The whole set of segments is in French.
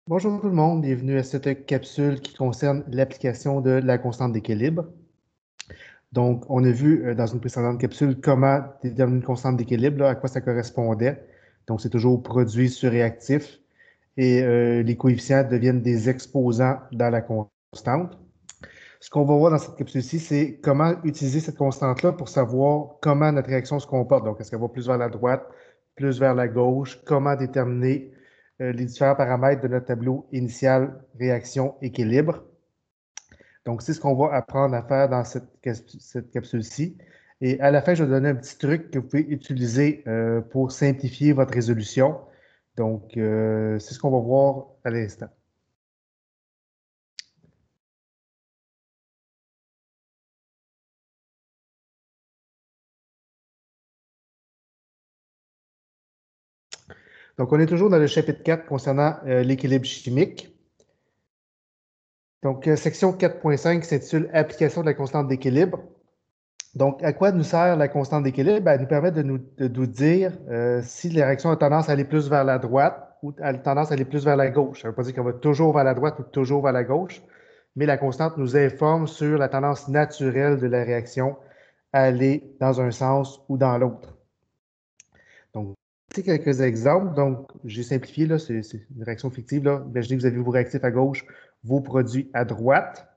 Bonjour tout le monde, bienvenue à cette capsule qui concerne l'application de la constante d'équilibre. Donc, on a vu dans une précédente capsule comment déterminer une constante d'équilibre, à quoi ça correspondait. Donc, c'est toujours produit sur réactif et les coefficients deviennent des exposants dans la constante. Ce qu'on va voir dans cette capsule-ci, c'est comment utiliser cette constante-là pour savoir comment notre réaction se comporte. Donc, est-ce qu'elle va plus vers la droite, plus vers la gauche, comment déterminer les différents paramètres de notre tableau initial, réaction, équilibre. Donc, c'est ce qu'on va apprendre à faire dans cette capsule-ci. Et à la fin, je vais donner un petit truc que vous pouvez utiliser pour simplifier votre résolution. Donc, c'est ce qu'on va voir à l'instant. Donc, on est toujours dans le chapitre 4 concernant l'équilibre chimique. Donc, section 4.5 s'intitule Application de la constante d'équilibre. Donc, à quoi nous sert la constante d'équilibre? Elle nous permet de nous dire si la réaction a tendance à aller plus vers la droite ou a tendance à aller plus vers la gauche. Ça ne veut pas dire qu'elle va toujours vers la droite ou toujours vers la gauche, mais la constante nous informe sur la tendance naturelle de la réaction à aller dans un sens ou dans l'autre. Donc, voici quelques exemples. Donc, j'ai simplifié, là, c'est une réaction fictive. Là. Imaginez que vous avez vos réactifs à gauche, vos produits à droite.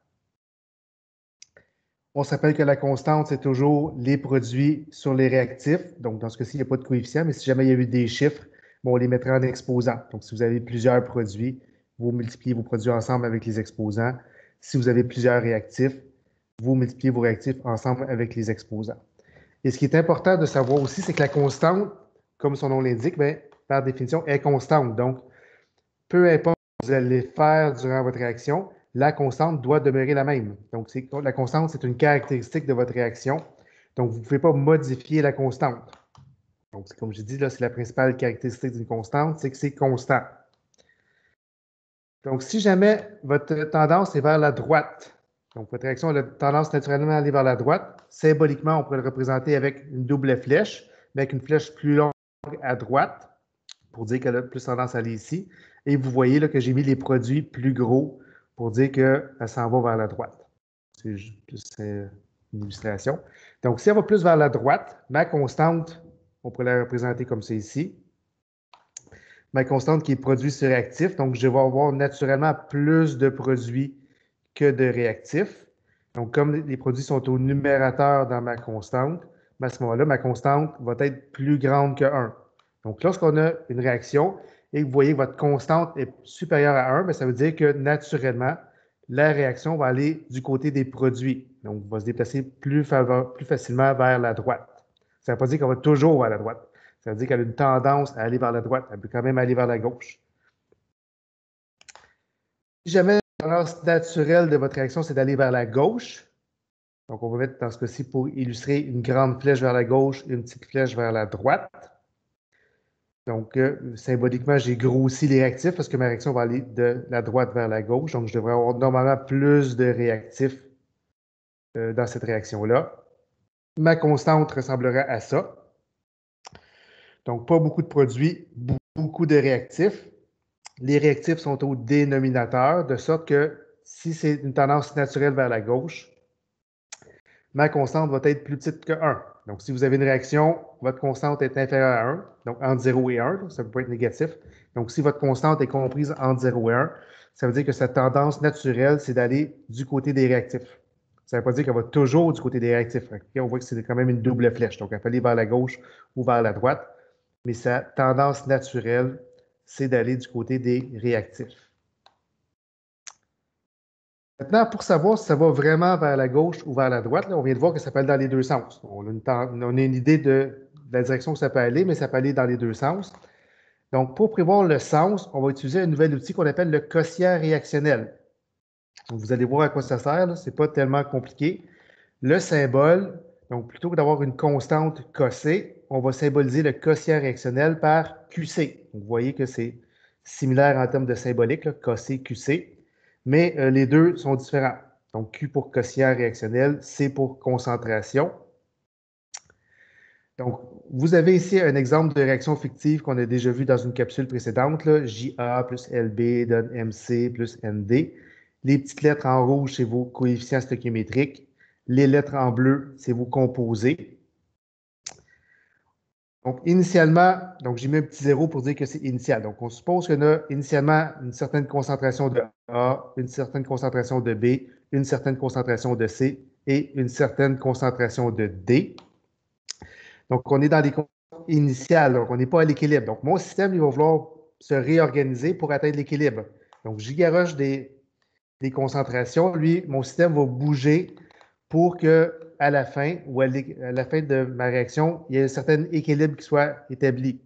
On se rappelle que la constante, c'est toujours les produits sur les réactifs. Donc, dans ce cas-ci, il n'y a pas de coefficient, mais si jamais il y a eu des chiffres, bon, on les mettrait en exposant. Donc, si vous avez plusieurs produits, vous multipliez vos produits ensemble avec les exposants. Si vous avez plusieurs réactifs, vous multipliez vos réactifs ensemble avec les exposants. Et ce qui est important de savoir aussi, c'est que la constante, comme son nom l'indique, bien, par définition, est constante. Donc, peu importe ce que vous allez faire durant votre réaction, la constante doit demeurer la même. Donc, la constante, c'est une caractéristique de votre réaction. Donc, vous ne pouvez pas modifier la constante. Donc, comme j'ai dit, là, c'est la principale caractéristique d'une constante, c'est que c'est constant. Donc, si jamais votre tendance est vers la droite, donc votre réaction a tendance naturellement à aller vers la droite, symboliquement, on pourrait le représenter avec une double flèche, mais avec une flèche plus longue à droite, pour dire qu'elle a plus tendance à aller ici. Et vous voyez là, que j'ai mis les produits plus gros pour dire qu'elle s'en va vers la droite. C'est juste une illustration. Donc, si elle va plus vers la droite, ma constante, on pourrait la représenter comme c'est ici. Ma constante qui est produit sur réactif. Donc, je vais avoir naturellement plus de produits que de réactifs. Donc, comme les produits sont au numérateur dans ma constante, à ce moment-là, ma constante va être plus grande que 1. Donc, lorsqu'on a une réaction et que vous voyez que votre constante est supérieure à 1, bien, ça veut dire que naturellement, la réaction va aller du côté des produits. Donc, va se déplacer plus facilement vers la droite. Ça ne veut pas dire qu'on va toujours vers la droite. Ça veut dire qu'elle a une tendance à aller vers la droite. Elle peut quand même aller vers la gauche. Si jamais la tendance naturelle de votre réaction, c'est d'aller vers la gauche, donc on va mettre dans ce cas-ci pour illustrer une grande flèche vers la gauche et une petite flèche vers la droite. Donc, symboliquement, j'ai grossi les réactifs parce que ma réaction va aller de la droite vers la gauche. Donc, je devrais avoir normalement plus de réactifs dans cette réaction-là. Ma constante ressemblera à ça. Donc, pas beaucoup de produits, beaucoup de réactifs. Les réactifs sont au dénominateur, de sorte que si c'est une tendance naturelle vers la gauche, ma constante va être plus petite que 1. Donc, si vous avez une réaction, votre constante est inférieure à 1, donc entre 0 et 1, ça peut être négatif. Donc, si votre constante est comprise entre 0 et 1, ça veut dire que sa tendance naturelle, c'est d'aller du côté des réactifs. Ça ne veut pas dire qu'elle va toujours du côté des réactifs. On voit que c'est quand même une double flèche. Donc, elle peut aller vers la gauche ou vers la droite. Mais sa tendance naturelle, c'est d'aller du côté des réactifs. Maintenant, pour savoir si ça va vraiment vers la gauche ou vers la droite, là, on vient de voir que ça peut aller dans les deux sens. On a une idée de la direction que ça peut aller, mais ça peut aller dans les deux sens. Donc, pour prévoir le sens, on va utiliser un nouvel outil qu'on appelle le quotient réactionnel. Donc, vous allez voir à quoi ça sert. Ce n'est pas tellement compliqué. Le symbole, donc plutôt que d'avoir une constante cossée, on va symboliser le quotient réactionnel par QC. Donc, vous voyez que c'est similaire en termes de symbolique, là, cossé, QC, mais les deux sont différents. Donc, Q pour quotient réactionnel, C pour concentration. Donc, vous avez ici un exemple de réaction fictive qu'on a déjà vu dans une capsule précédente, là, JA plus LB donne MC plus ND. Les petites lettres en rouge, c'est vos coefficients stoichiométriques. Les lettres en bleu, c'est vos composés. Donc, initialement, j'ai mis un petit zéro pour dire que c'est initial. Donc, on suppose qu'on a initialement une certaine concentration de A, une certaine concentration de B, une certaine concentration de C et une certaine concentration de D. Donc, on est dans des conditions initiales, donc on n'est pas à l'équilibre. Donc, mon système, il va vouloir se réorganiser pour atteindre l'équilibre. Donc, j'y garoche des concentrations. Lui, mon système va bouger pour que à la fin ou à la fin de ma réaction, il y ait un certain équilibre qui soit établi.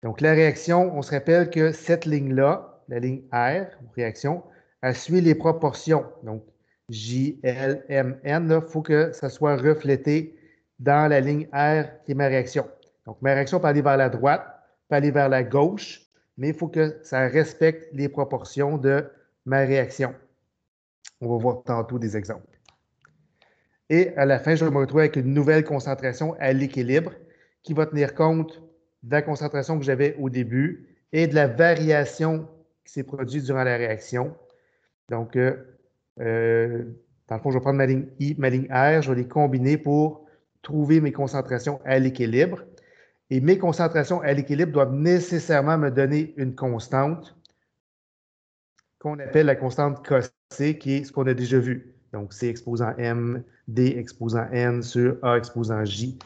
Donc, la réaction, on se rappelle que cette ligne-là, la ligne R, réaction, elle suit les proportions. Donc, J, L, M, N, il faut que ça soit reflété dans la ligne R qui est ma réaction. Donc, ma réaction peut aller vers la droite, peut aller vers la gauche, mais il faut que ça respecte les proportions de ma réaction. On va voir tantôt des exemples. Et à la fin, je vais me retrouver avec une nouvelle concentration à l'équilibre qui va tenir compte de la concentration que j'avais au début et de la variation qui s'est produite durant la réaction. Donc, dans le fond, je vais prendre ma ligne I, ma ligne R, je vais les combiner pour trouver mes concentrations à l'équilibre. Et mes concentrations à l'équilibre doivent nécessairement me donner une constante qu'on appelle la constante Kc, qui est ce qu'on a déjà vu. Donc, C exposant M, D exposant N sur A exposant J,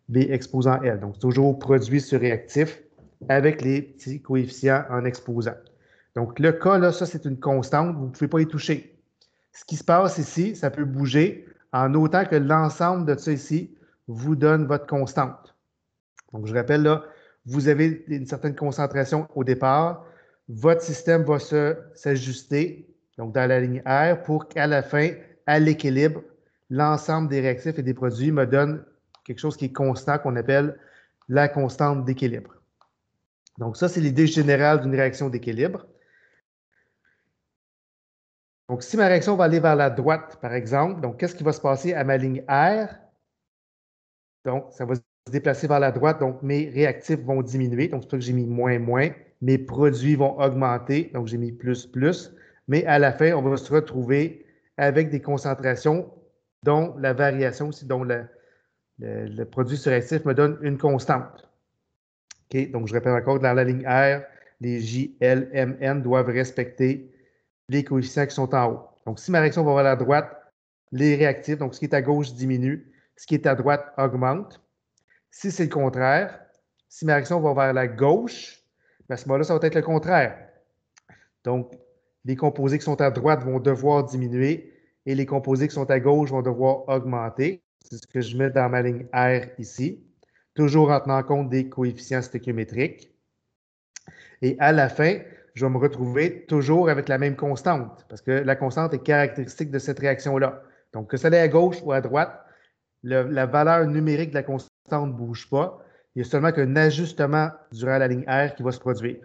B exposant L. Donc, toujours produit sur réactif avec les petits coefficients en exposant. Donc, le K, là, ça, c'est une constante, vous ne pouvez pas y toucher. Ce qui se passe ici, ça peut bouger en autant que l'ensemble de ça ici vous donne votre constante. Donc, je rappelle là, vous avez une certaine concentration au départ, votre système va s'ajuster, donc dans la ligne R, pour qu'à la fin, à l'équilibre, l'ensemble des réactifs et des produits me donne quelque chose qui est constant, qu'on appelle la constante d'équilibre. Donc, ça, c'est l'idée générale d'une réaction d'équilibre. Donc, si ma réaction va aller vers la droite, par exemple, donc qu'est-ce qui va se passer à ma ligne R? Donc, ça va se déplacer vers la droite, donc mes réactifs vont diminuer, donc c'est pour ça que j'ai mis moins, moins. Mes produits vont augmenter, donc j'ai mis plus, plus. Mais à la fin, on va se retrouver avec des concentrations dont la variation, dont le produit suractif me donne une constante. OK? Donc, je répète encore, dans la ligne R, les J, L, M, N doivent respecter les coefficients qui sont en haut. Donc, si ma réaction va vers la droite, les réactifs, donc ce qui est à gauche diminue, ce qui est à droite augmente. Si c'est le contraire, si ma réaction va vers la gauche, à ce moment-là, ça va être le contraire. Donc, les composés qui sont à droite vont devoir diminuer et les composés qui sont à gauche vont devoir augmenter. C'est ce que je mets dans ma ligne R ici, toujours en tenant compte des coefficients stoichiométriques. Et à la fin, je vais me retrouver toujours avec la même constante, parce que la constante est caractéristique de cette réaction-là. Donc, que ça aille à gauche ou à droite, la valeur numérique de la constante ne bouge pas. Il y a seulement qu'un ajustement durant la ligne R qui va se produire.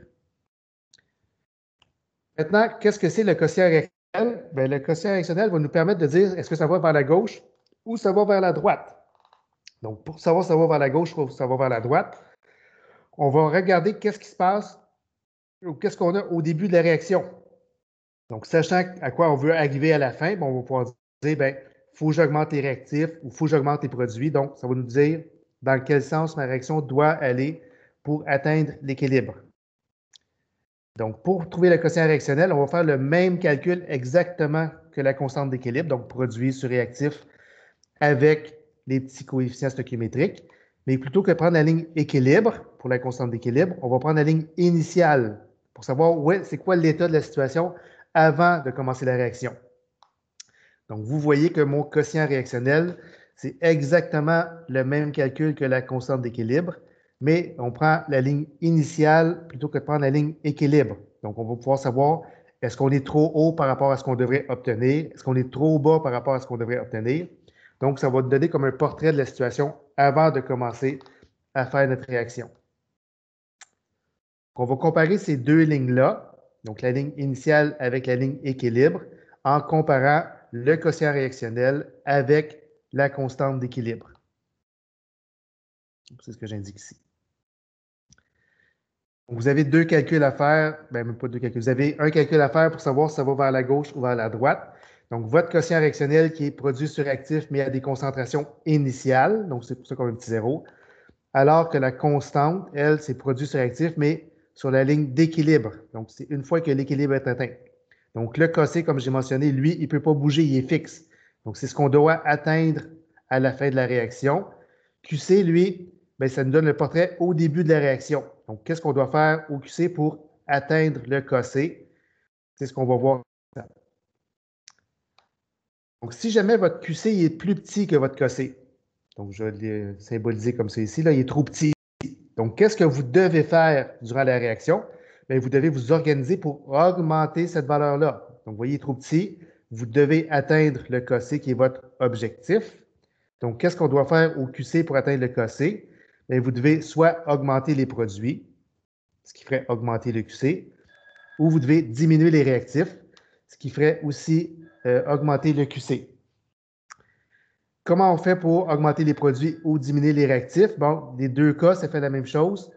Maintenant, qu'est-ce que c'est le quotient réactionnel? Bien, le quotient réactionnel va nous permettre de dire est-ce que ça va vers la gauche ou ça va vers la droite. Donc, pour savoir si ça va vers la gauche ou si ça va vers la droite, on va regarder qu'est-ce qui se passe ou qu'est-ce qu'on a au début de la réaction. Donc, sachant à quoi on veut arriver à la fin, on va pouvoir dire, bien, il faut que j'augmente les réactifs ou il faut que j'augmente les produits. Donc, ça va nous dire dans quel sens ma réaction doit aller pour atteindre l'équilibre. Donc, pour trouver le quotient réactionnel, on va faire le même calcul exactement que la constante d'équilibre, donc produit sur réactif avec les petits coefficients stoichiométriques. Mais plutôt que de prendre la ligne équilibre pour la constante d'équilibre, on va prendre la ligne initiale pour savoir c'est quoi l'état de la situation avant de commencer la réaction. Donc, vous voyez que mon quotient réactionnel, c'est exactement le même calcul que la constante d'équilibre, mais on prend la ligne initiale plutôt que de prendre la ligne équilibre. Donc, on va pouvoir savoir est-ce qu'on est trop haut par rapport à ce qu'on devrait obtenir, est-ce qu'on est trop bas par rapport à ce qu'on devrait obtenir. Donc, ça va nous donner comme un portrait de la situation avant de commencer à faire notre réaction. On va comparer ces deux lignes-là, donc la ligne initiale avec la ligne équilibre, en comparant le quotient réactionnel avec la constante d'équilibre. C'est ce que j'indique ici. Donc, vous avez deux calculs à faire, bien, même pas deux calculs. Vous avez un calcul à faire pour savoir si ça va vers la gauche ou vers la droite. Donc, votre quotient réactionnel qui est produit sur réactif, mais à des concentrations initiales. Donc, c'est pour ça qu'on a un petit zéro. Alors que la constante, elle, c'est produit sur réactif, mais sur la ligne d'équilibre. Donc, c'est une fois que l'équilibre est atteint. Donc, le cossé, comme j'ai mentionné, lui, il ne peut pas bouger, il est fixe. Donc, c'est ce qu'on doit atteindre à la fin de la réaction. QC, lui, bien, ça nous donne le portrait au début de la réaction. Donc, qu'est-ce qu'on doit faire au QC pour atteindre le cossé? C'est ce qu'on va voir. Donc, si jamais votre QC est plus petit que votre cossé, donc je vais le symboliser comme ça ici, là, il est trop petit. Donc, qu'est-ce que vous devez faire durant la réaction? Bien, vous devez vous organiser pour augmenter cette valeur-là. Donc, vous voyez, il est trop petit. Vous devez atteindre le cossé qui est votre objectif. Donc, qu'est-ce qu'on doit faire au QC pour atteindre le cossé? Bien, vous devez soit augmenter les produits, ce qui ferait augmenter le QC, ou vous devez diminuer les réactifs, ce qui ferait aussi augmenter le QC. Comment on fait pour augmenter les produits ou diminuer les réactifs? Bon, les deux cas, ça fait la même chose.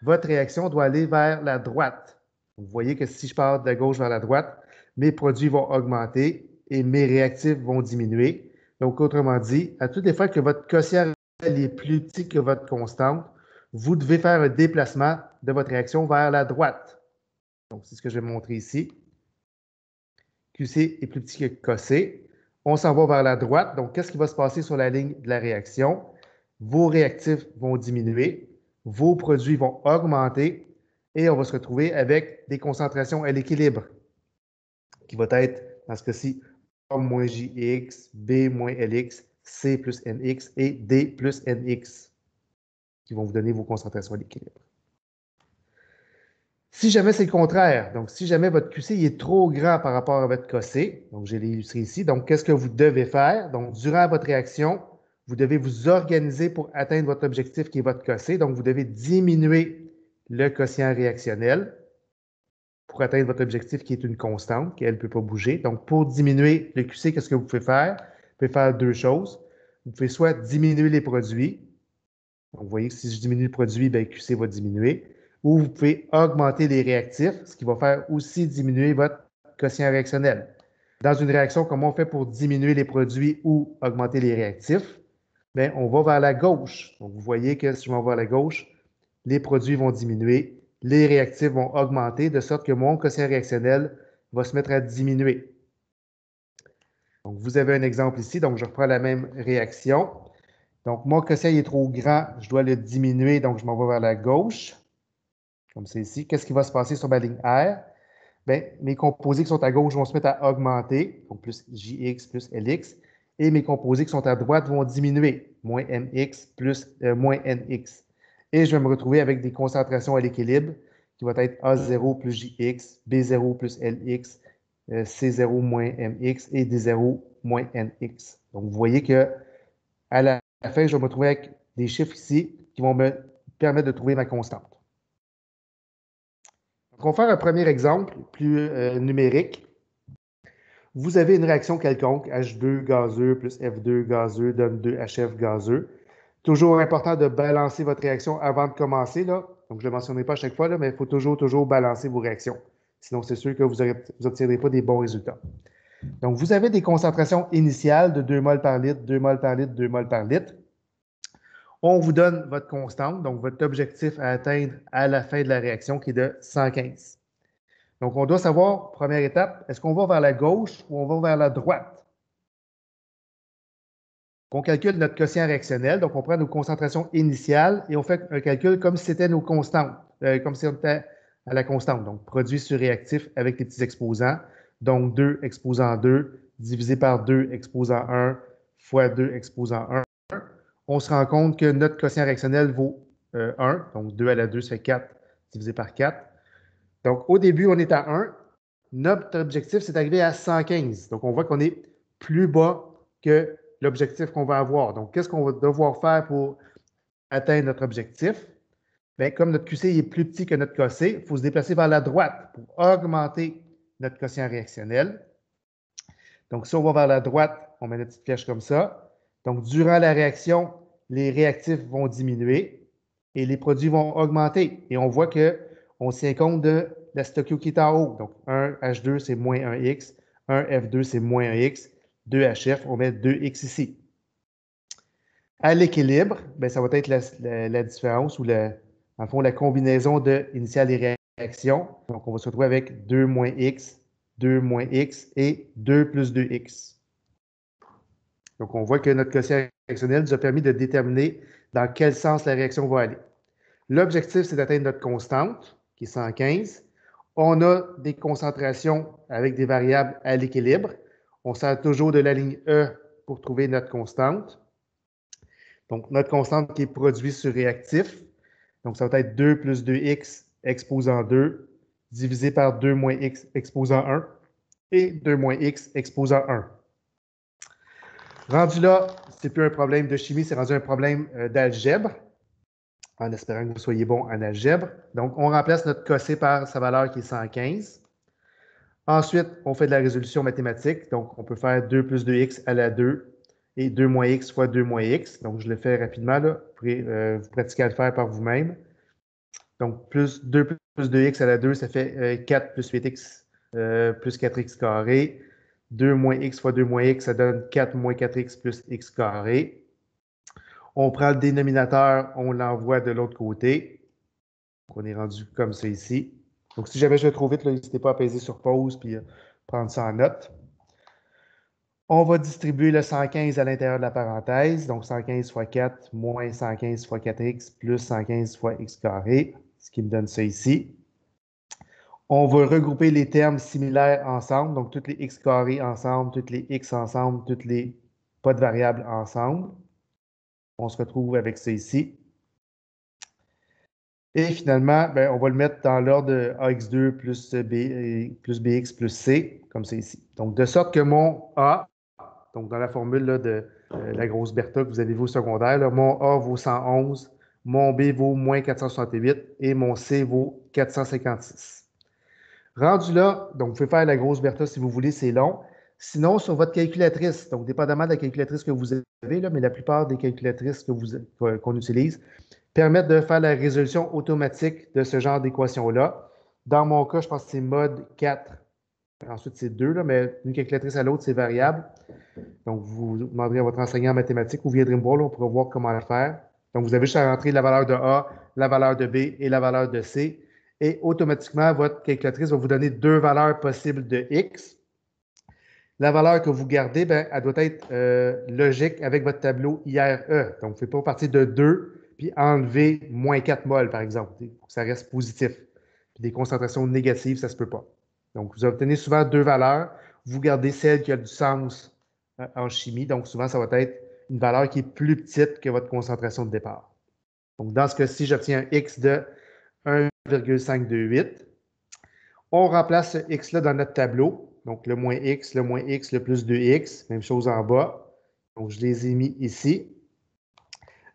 Votre réaction doit aller vers la droite. Vous voyez que si je pars de la gauche vers la droite, mes produits vont augmenter et mes réactifs vont diminuer. Donc, autrement dit, à toutes les fois que votre quotient est plus petit que votre constante, vous devez faire un déplacement de votre réaction vers la droite. Donc, c'est ce que je vais montrer ici. QC est plus petit que QC. On s'en va vers la droite. Donc, qu'est-ce qui va se passer sur la ligne de la réaction? Vos réactifs vont diminuer, vos produits vont augmenter et on va se retrouver avec des concentrations à l'équilibre qui va être, dans ce cas-ci, A moins JX, B moins LX, C plus NX et D plus NX qui vont vous donner vos concentrations à l'équilibre. Si jamais c'est le contraire, donc si jamais votre QC est trop grand par rapport à votre cossé, donc je l'ai illustré ici, donc qu'est-ce que vous devez faire? Donc, durant votre réaction, vous devez vous organiser pour atteindre votre objectif qui est votre cossé. Donc, vous devez diminuer le quotient réactionnel pour atteindre votre objectif qui est une constante, qui elle ne peut pas bouger. Donc, pour diminuer le QC, qu'est-ce que vous pouvez faire? Vous pouvez faire deux choses. Vous pouvez soit diminuer les produits. Donc, vous voyez que si je diminue le produit, bien, le QC va diminuer. Ou vous pouvez augmenter les réactifs, ce qui va faire aussi diminuer votre quotient réactionnel. Dans une réaction, comment on fait pour diminuer les produits ou augmenter les réactifs? Bien, on va vers la gauche. Donc, vous voyez que si je m'en vais à la gauche, les produits vont diminuer, les réactifs vont augmenter, de sorte que mon quotient réactionnel va se mettre à diminuer. Donc, vous avez un exemple ici. Donc, je reprends la même réaction. Donc, mon quotient est trop grand, je dois le diminuer, donc je m'en vais vers la gauche, comme c'est ici. Qu'est-ce qui va se passer sur ma ligne R? Bien, mes composés qui sont à gauche vont se mettre à augmenter, donc plus JX plus LX, et mes composés qui sont à droite vont diminuer, moins MX plus moins NX. Et je vais me retrouver avec des concentrations à l'équilibre qui vont être A0 plus JX, B0 plus LX, C0 moins MX et D0 moins NX. Donc, vous voyez que à la fin, je vais me retrouver avec des chiffres ici qui vont me permettre de trouver ma constante. Donc, on va faire un premier exemple plus numérique. Vous avez une réaction quelconque, H2 gazeux plus F2 gazeux donne 2HF gazeux. Toujours important de balancer votre réaction avant de commencer. Là. Donc, je ne le mentionnerai pas à chaque fois, là, mais il faut toujours balancer vos réactions. Sinon, c'est sûr que vous n'obtiendrez pas des bons résultats. Donc, vous avez des concentrations initiales de 2 mols par litre, 2 mols par litre, 2 mols par litre. On vous donne votre constante, donc votre objectif à atteindre à la fin de la réaction qui est de 115. Donc, on doit savoir, première étape, est-ce qu'on va vers la gauche ou on va vers la droite? On calcule notre quotient réactionnel, donc on prend nos concentrations initiales et on fait un calcul comme si c'était nos constantes, comme si on était à la constante, donc produit sur réactif avec les petits exposants, donc 2 exposant 2 divisé par 2 exposant 1 fois 2 exposant 1. On se rend compte que notre quotient réactionnel vaut 1, donc 2 à la 2, ça fait 4 divisé par 4. Donc, au début, on est à 1. Notre objectif, c'est d'arriver à 115. Donc, on voit qu'on est plus bas que l'objectif qu'on va avoir. Donc, qu'est-ce qu'on va devoir faire pour atteindre notre objectif? Bien, comme notre QC est plus petit que notre KC, il faut se déplacer vers la droite pour augmenter notre quotient réactionnel. Donc, si on va vers la droite, on met une petite flèche comme ça. Donc, durant la réaction, les réactifs vont diminuer et les produits vont augmenter. Et on voit qu'on tient compte de la stoichiométrie qui est en haut. Donc, 1H2, c'est moins 1X. 1F2, c'est moins 1X. 2HF, on met 2X ici. À l'équilibre, ben, ça va être la différence ou en fond, la combinaison de initiale et réaction. Donc, on va se retrouver avec 2 moins X, 2 moins X et 2 plus 2X. Donc, on voit que notre quotient réactionnel nous a permis de déterminer dans quel sens la réaction va aller. L'objectif, c'est d'atteindre notre constante, qui est 115. On a des concentrations avec des variables à l'équilibre. On sert toujours de la ligne E pour trouver notre constante. Donc, notre constante qui est produit sur réactif. Donc, ça va être 2 plus 2x exposant 2 divisé par 2 moins x exposant 1 et 2 moins x exposant 1. Rendu là, ce n'est plus un problème de chimie, c'est rendu un problème d'algèbre, en espérant que vous soyez bon en algèbre. Donc, on remplace notre cossé par sa valeur qui est 115. Ensuite, on fait de la résolution mathématique. Donc, on peut faire 2 plus 2x à la 2 et 2 moins x fois 2 moins x. Donc, je le fais rapidement. Là. Vous pourrez vous pratiquer à le faire par vous-même. Donc, 2 plus 2x à la 2, ça fait 4 plus 8x plus 4x carré. 2 moins x fois 2 moins x, ça donne 4 moins 4x plus x carré. On prend le dénominateur, on l'envoie de l'autre côté. Donc, on est rendu comme ça ici. Donc, si jamais je le trouve vite, n'hésitez pas à peser sur pause et prendre ça en note. On va distribuer le 115 à l'intérieur de la parenthèse. Donc, 115 fois 4 moins 115 fois 4x plus 115 fois x carré, ce qui me donne ça ici. On va regrouper les termes similaires ensemble, donc toutes les x carrés ensemble, toutes les x ensemble, toutes les pas de variables ensemble. On se retrouve avec ça ici. Et finalement, ben, on va le mettre dans l'ordre de AX2 plus BX plus C, comme c'est ici. Donc, de sorte que mon A, donc dans la formule là, de la grosse Bertha que vous avez vu au secondaire, là, mon A vaut 111, mon B vaut moins 468 et mon C vaut 456. Rendu là, donc vous pouvez faire la grosse Bertha si vous voulez, c'est long. Sinon, sur votre calculatrice, donc dépendamment de la calculatrice que vous avez, là, mais la plupart des calculatrices qu'on utilise, permettent de faire la résolution automatique de ce genre d'équation-là. Dans mon cas, je pense que c'est mode 4. Ensuite, c'est 2, là, mais d'une calculatrice à l'autre, c'est variable. Donc, vous demanderez à votre enseignant en mathématiques ou viendrez me voir, là, on pourra voir comment le faire. Donc, vous avez juste à rentrer la valeur de A, la valeur de B et la valeur de C. Et automatiquement, votre calculatrice va vous donner deux valeurs possibles de X. La valeur que vous gardez, ben, elle doit être logique avec votre tableau IRE. Donc, vous ne pouvez pas partir de 2 puis enlever moins 4 mol, par exemple, pour que ça reste positif. Puis des concentrations négatives, ça ne se peut pas. Donc, vous obtenez souvent deux valeurs. Vous gardez celle qui a du sens en chimie. Donc, souvent, ça va être une valeur qui est plus petite que votre concentration de départ. Donc, dans ce cas-ci, j'obtiens un X de 1,528. On remplace ce X-là dans notre tableau. Donc, le moins X, le plus 2X. Même chose en bas. Donc, je les ai mis ici.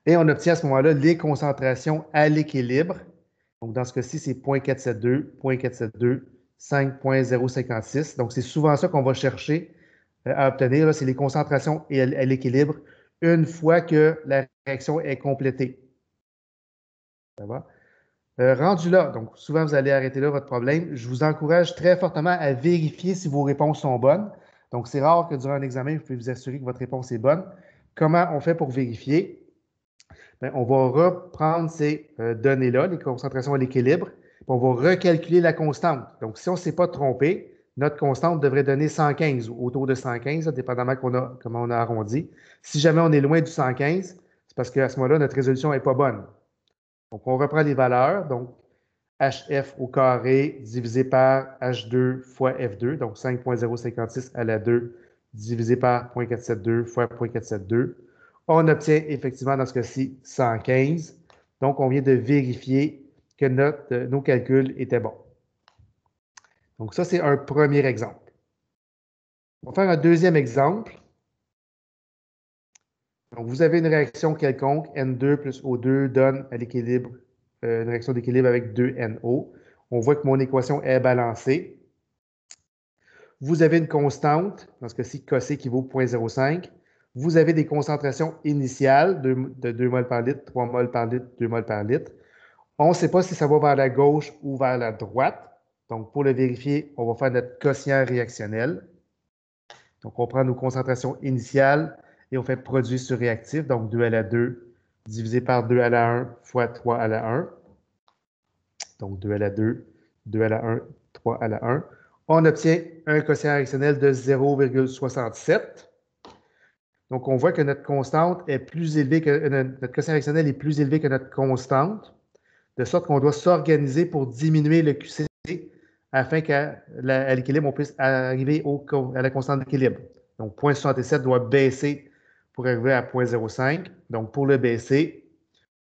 Et on obtient à ce moment-là les concentrations à l'équilibre. Donc, dans ce cas-ci, c'est 0.472, 0.472, 5.056. Donc, c'est souvent ça qu'on va chercher à obtenir. C'est les concentrations à l'équilibre une fois que la réaction est complétée. Ça va? Rendu là, donc souvent vous allez arrêter là votre problème. Je vous encourage très fortement à vérifier si vos réponses sont bonnes. Donc, c'est rare que durant un examen, vous pouvez vous assurer que votre réponse est bonne. Comment on fait pour vérifier? Bien, on va reprendre ces données-là, les concentrations à l'équilibre, puis on va recalculer la constante. Donc, si on ne s'est pas trompé, notre constante devrait donner 115 ou autour de 115, là, dépendamment comment on a arrondi. Si jamais on est loin du 115, c'est parce qu'à ce moment-là, notre résolution n'est pas bonne. Donc, on reprend les valeurs. Donc, HF au carré divisé par H2 fois F2, donc 5.056 à la 2 divisé par 0.472 fois 0.472. On obtient effectivement dans ce cas-ci 115. Donc, on vient de vérifier que nos calculs étaient bons. Donc, ça, c'est un premier exemple. On va faire un deuxième exemple. Donc, vous avez une réaction quelconque, N2 plus O2 donne à l'équilibre une réaction d'équilibre avec 2NO. On voit que mon équation est balancée. Vous avez une constante, dans ce cas-ci, cossé qui vaut 0.05. vous avez des concentrations initiales de 2 moles par litre, 3 moles par litre, 2 moles par litre. On ne sait pas si ça va vers la gauche ou vers la droite. Donc, pour le vérifier, on va faire notre quotient réactionnel. Donc, on prend nos concentrations initiales et on fait produit sur réactif, donc 2 à la 2 divisé par 2 à la 1 fois 3 à la 1. Donc, 2 à la 2, 2 à la 1, 3 à la 1. On obtient un quotient réactionnel de 0,67. Donc, on voit que notre constante est plus élevée que notre quotient réactionnel est plus élevé que notre constante, de sorte qu'on doit s'organiser pour diminuer le QC afin qu'à l'équilibre, on puisse arriver à la constante d'équilibre. Donc, 0,67 doit baisser pour arriver à 0,05. Donc, pour le baisser,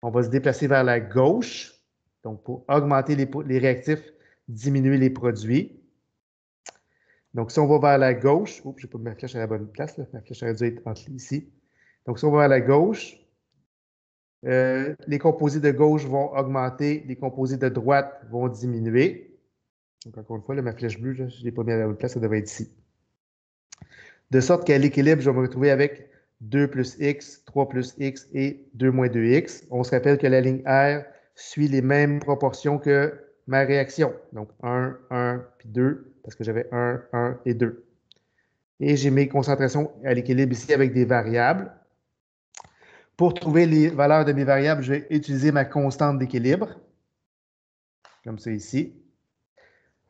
on va se déplacer vers la gauche. Donc, pour augmenter les réactifs, diminuer les produits. Donc, si on va vers la gauche, oups, je n'ai pas mis ma flèche à la bonne place, là. Ma flèche aurait dû être entre ici. Donc, si on va vers la gauche, les composés de gauche vont augmenter, les composés de droite vont diminuer. Donc, encore une fois, là, ma flèche bleue, là, je ne l'ai pas mis à la bonne place, ça devrait être ici. De sorte qu'à l'équilibre, je vais me retrouver avec 2 plus x, 3 plus x et 2 moins 2x. On se rappelle que la ligne R suit les mêmes proportions que ma réaction. Donc, 1, 1, puis 2, parce que j'avais 1, 1 et 2. Et j'ai mes concentrations à l'équilibre ici avec des variables. Pour trouver les valeurs de mes variables, je vais utiliser ma constante d'équilibre, comme ça ici.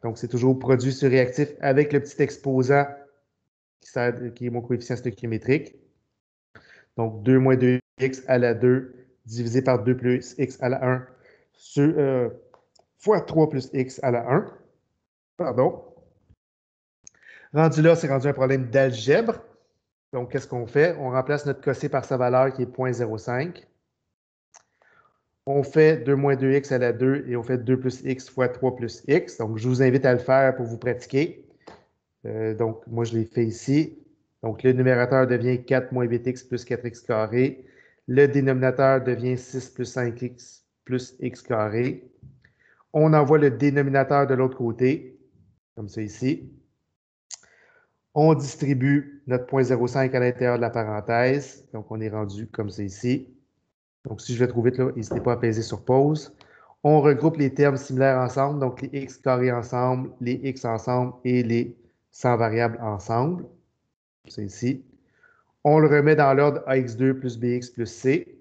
Donc, c'est toujours produit sur réactif avec le petit exposant qui est mon coefficient stoichiométrique. Donc, 2 moins 2x à la 2 divisé par 2 plus x à la 1 fois 3 plus x à la 1. Pardon. Rendu là, c'est rendu un problème d'algèbre. Donc, qu'est-ce qu'on fait? On remplace notre cossé par sa valeur qui est 0,05. On fait 2 moins 2x à la 2 et on fait 2 plus x fois 3 plus x. Donc, je vous invite à le faire pour vous pratiquer. Donc, moi, je l'ai fait ici. Donc, le numérateur devient 4 moins 8x plus 4x carré. Le dénominateur devient 6 plus 5x plus x carré. On envoie le dénominateur de l'autre côté, comme ça ici. On distribue notre 0,05 à l'intérieur de la parenthèse. Donc, on est rendu comme ça ici. Donc, si je vais trop vite, là, n'hésitez pas à peser sur pause. On regroupe les termes similaires ensemble, donc les x carrés ensemble, les x ensemble et les 100 variables ensemble. C'est ici. On le remet dans l'ordre ax2 plus bx plus c.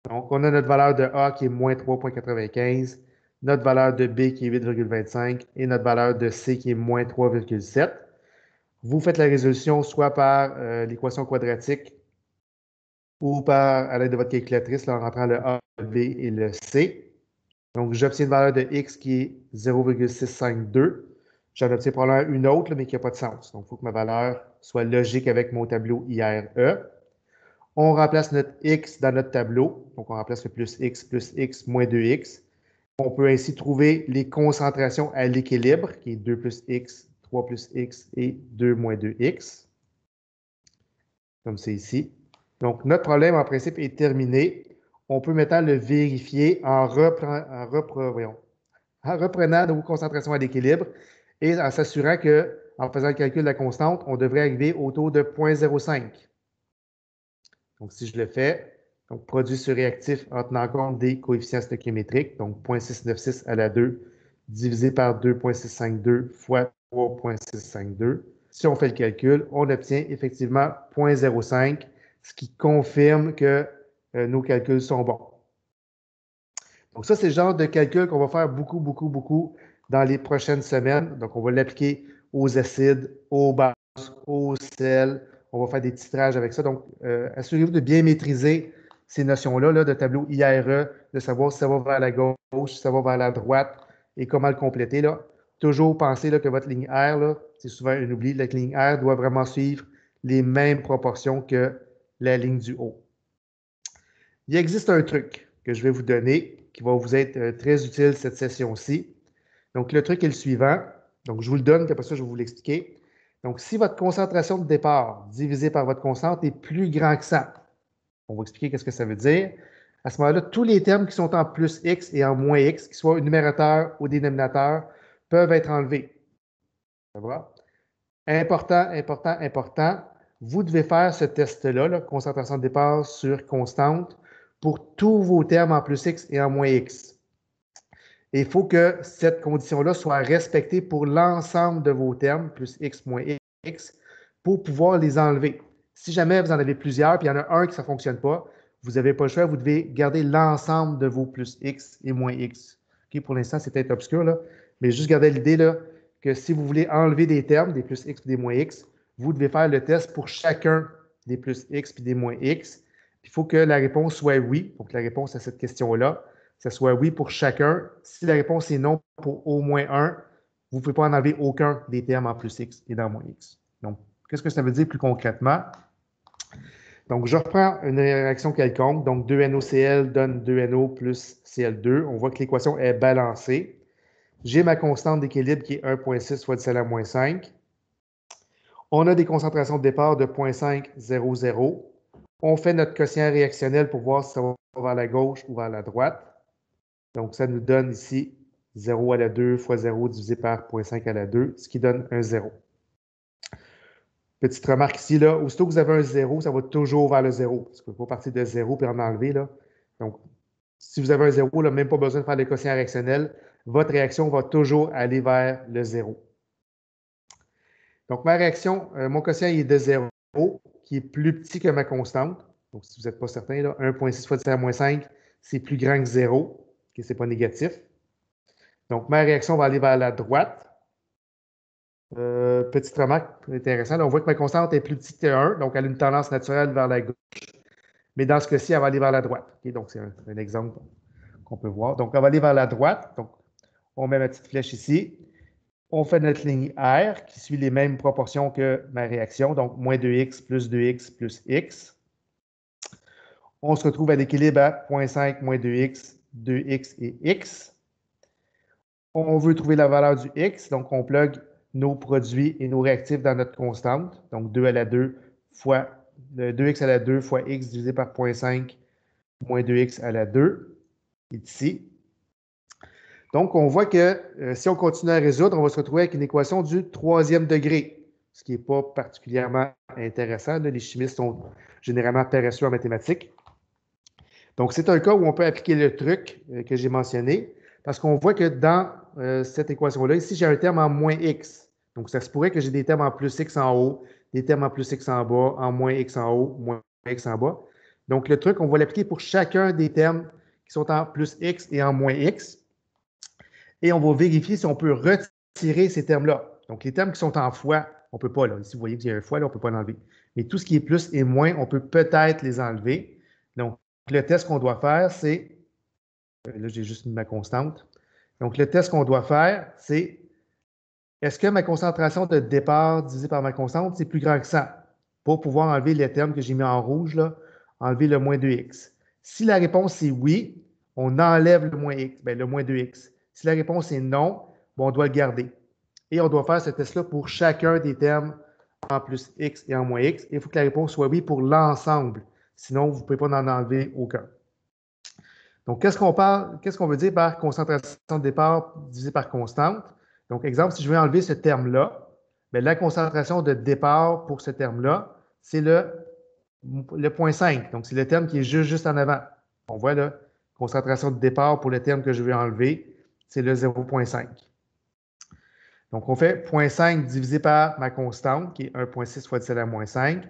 Donc, on a notre valeur de a qui est moins 3,95, notre valeur de b qui est 8,25 et notre valeur de c qui est moins 3,7. Vous faites la résolution soit par l'équation quadratique ou à l'aide de votre calculatrice là, en rentrant le a, le b et le c. Donc, j'obtiens une valeur de x qui est 0,652. J'en obtiens probablement une autre, mais qui n'a pas de sens. Donc, il faut que ma valeur soit logique avec mon tableau IRE. On remplace notre x dans notre tableau. Donc, on remplace le plus x moins 2x. On peut ainsi trouver les concentrations à l'équilibre, qui est 2 plus x, 3 plus x et 2 moins 2x. Comme c'est ici. Donc, notre problème, en principe, est terminé. On peut maintenant le vérifier en reprenant nos concentrations à l'équilibre et en s'assurant qu'en faisant le calcul de la constante, on devrait arriver autour de 0,05. Donc, si je le fais, donc produit sur réactif en tenant compte des coefficients stoichiométriques, donc 0,696 à la 2 divisé par 2,652 fois 3,652. Si on fait le calcul, on obtient effectivement 0,05, ce qui confirme que nos calculs sont bons. Donc, ça, c'est le genre de calcul qu'on va faire beaucoup dans les prochaines semaines. Donc, on va l'appliquer aux acides, aux bases, aux sels. On va faire des titrages avec ça. Donc, assurez-vous de bien maîtriser ces notions-là, là, de tableau IRE, de savoir si ça va vers la gauche, si ça va vers la droite et comment le compléter. Là. Toujours penser là, que votre ligne R, c'est souvent un oubli, la ligne R doit vraiment suivre les mêmes proportions que la ligne du haut. Il existe un truc que je vais vous donner qui va vous être très utile cette session-ci. Donc, le truc est le suivant. Donc, je vous le donne, puis après ça, je vais vous l'expliquer. Donc, si votre concentration de départ divisée par votre constante est plus grand que ça, on va expliquer qu'est-ce que ça veut dire. À ce moment-là, tous les termes qui sont en plus x et en moins x, qu'ils soient au numérateur ou au dénominateur, peuvent être enlevés. Ça va? Important. vous devez faire ce test-là, là, concentration de départ sur constante, pour tous vos termes en plus x et en moins x. Et il faut que cette condition-là soit respectée pour l'ensemble de vos termes, plus x moins x, pour pouvoir les enlever. Si jamais vous en avez plusieurs, puis il y en a un qui ça ne fonctionne pas, vous n'avez pas le choix, vous devez garder l'ensemble de vos plus x et moins x. Okay, pour l'instant, c'est peut-être obscur, là, mais juste gardez l'idée là, que si vous voulez enlever des termes, des plus x et des moins x, vous devez faire le test pour chacun des plus x et des moins x. Il faut que la réponse soit oui. Donc, la réponse à cette question-là, que ce soit oui pour chacun. Si la réponse est non pour au moins un, vous ne pouvez pas en enlever aucun des termes en plus x et dans moins x. Donc, qu'est-ce que ça veut dire plus concrètement? Donc, je reprends une réaction quelconque. Donc, 2NaCl donne 2Na plus Cl2. On voit que l'équation est balancée. J'ai ma constante d'équilibre qui est 1,6 fois 10 à la moins 5. On a des concentrations de départ de 0,5, 0, 0. On fait notre quotient réactionnel pour voir si ça va vers la gauche ou vers la droite. Donc, ça nous donne ici 0 à la 2 fois 0 divisé par 0,5 à la 2, ce qui donne un 0. Petite remarque ici, là, aussitôt que vous avez un 0, ça va toujours vers le 0. Parce que vous ne pouvez pas partir de 0 puis en enlever. Là. Donc, si vous avez un 0, là, même pas besoin de faire le quotient réactionnel, votre réaction va toujours aller vers le 0. Donc, ma réaction, mon quotient est de 0, qui est plus petit que ma constante. Donc, si vous n'êtes pas certain, 1,6 fois 10 à la moins 5, c'est plus grand que 0. Okay, ce n'est pas négatif. Donc, ma réaction va aller vers la droite. Petite remarque intéressante, on voit que ma constante est plus petite que 1, donc elle a une tendance naturelle vers la gauche. Mais dans ce cas-ci, elle va aller vers la droite. Okay, donc, c'est un exemple qu'on peut voir. Donc, elle va aller vers la droite. Donc, on met ma petite flèche ici. On fait notre ligne R qui suit les mêmes proportions que ma réaction. Donc, moins 2x plus 2x plus x. On se retrouve à l'équilibre à 0,5 moins 2x, 2x et x. On veut trouver la valeur du x. Donc, on plug nos produits et nos réactifs dans notre constante. Donc, 2 à la 2 fois 2x à la 2 fois x divisé par 0,5 moins 2x à la 2 est ici. Donc, on voit que si on continue à résoudre, on va se retrouver avec une équation du troisième degré, ce qui n'est pas particulièrement intéressant. Là. Les chimistes sont généralement paresseux en mathématiques. Donc, c'est un cas où on peut appliquer le truc que j'ai mentionné, parce qu'on voit que dans cette équation-là, ici, j'ai un terme en moins x. Donc, ça se pourrait que j'ai des termes en plus x en haut, des termes en plus x en bas, en moins x en haut, moins x en bas. Donc, le truc, on va l'appliquer pour chacun des termes qui sont en plus x et en moins x. Et on va vérifier si on peut retirer ces termes-là. Donc, les termes qui sont en fois, on ne peut pas. Là. Ici, vous voyez qu'il y a un fois, là, on ne peut pas l'enlever. Mais tout ce qui est plus et moins, on peut peut-être les enlever. Donc, le test qu'on doit faire, c'est... Là, j'ai juste mis ma constante. Donc, le test qu'on doit faire, c'est est-ce que ma concentration de départ divisée par ma constante, c'est plus grand que ça? Pour pouvoir enlever les termes que j'ai mis en rouge, là, enlever le moins 2x. Si la réponse est oui, on enlève le moins x, bien, le moins 2x. Si la réponse est non, bien, on doit le garder. Et on doit faire ce test-là pour chacun des termes en plus x et en moins x. Et il faut que la réponse soit oui pour l'ensemble. Sinon, vous ne pouvez pas en enlever aucun. Donc, qu'est-ce qu'on veut dire par concentration de départ divisée par constante? Donc, exemple, si je veux enlever ce terme-là, bien, la concentration de départ pour ce terme-là, c'est le 0,5. Donc, c'est le terme qui est juste en avant. On voit là, concentration de départ pour le terme que je veux enlever, c'est le 0,5. Donc, on fait 0,5 divisé par ma constante, qui est 1,6 fois 10 à la moins 5.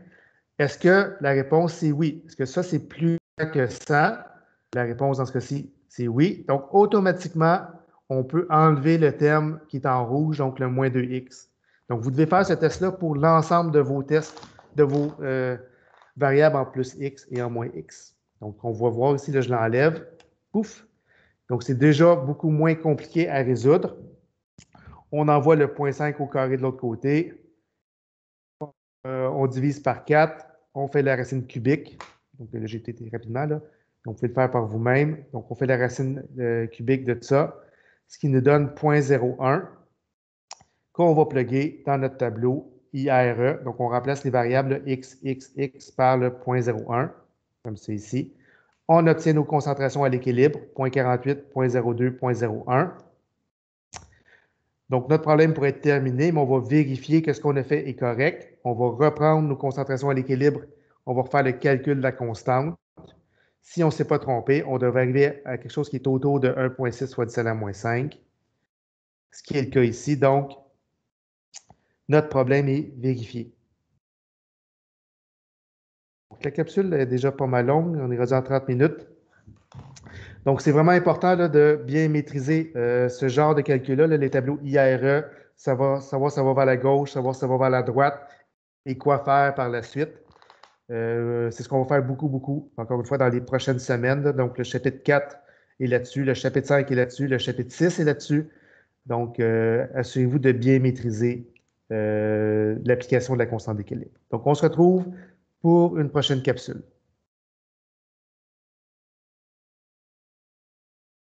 Est-ce que la réponse, c'est oui? Est-ce que ça, c'est plus que ça? La réponse dans ce cas-ci, c'est oui. Donc, automatiquement, on peut enlever le terme qui est en rouge, donc le moins 2x. Donc, vous devez faire ce test-là pour l'ensemble de vos tests, de vos variables en plus x et en moins x. Donc, on va voir ici, là, je l'enlève. Pouf! Donc, c'est déjà beaucoup moins compliqué à résoudre. On envoie le 0,5 au carré de l'autre côté. On divise par 4. On fait la racine cubique. Donc, là, j'ai été rapidement, là. Donc, vous pouvez le faire par vous-même. Donc, on fait la racine cubique de ça, ce qui nous donne 0,01 qu'on va plugger dans notre tableau IRE. Donc, on remplace les variables x, x, x par le 0,01, comme c'est ici. On obtient nos concentrations à l'équilibre, 0,48, 0,02, 0,01. Donc, notre problème pourrait être terminé, mais on va vérifier que ce qu'on a fait est correct. On va reprendre nos concentrations à l'équilibre. On va refaire le calcul de la constante. Si on ne s'est pas trompé, on devrait arriver à quelque chose qui est autour de 1,6 fois 10 à la moins 5, ce qui est le cas ici. Donc, notre problème est vérifié. Donc, la capsule est déjà pas mal longue. On est rendu en 30 minutes. Donc, c'est vraiment important là, de bien maîtriser ce genre de calcul-là, les tableaux IRE, savoir si ça va vers la gauche, savoir si ça va vers la droite et quoi faire par la suite. C'est ce qu'on va faire beaucoup, beaucoup, encore une fois, dans les prochaines semaines. Donc, le chapitre 4 est là-dessus, le chapitre 5 est là-dessus, le chapitre 6 est là-dessus. Donc, assurez-vous de bien maîtriser l'application de la constante d'équilibre. Donc, on se retrouve pour une prochaine capsule.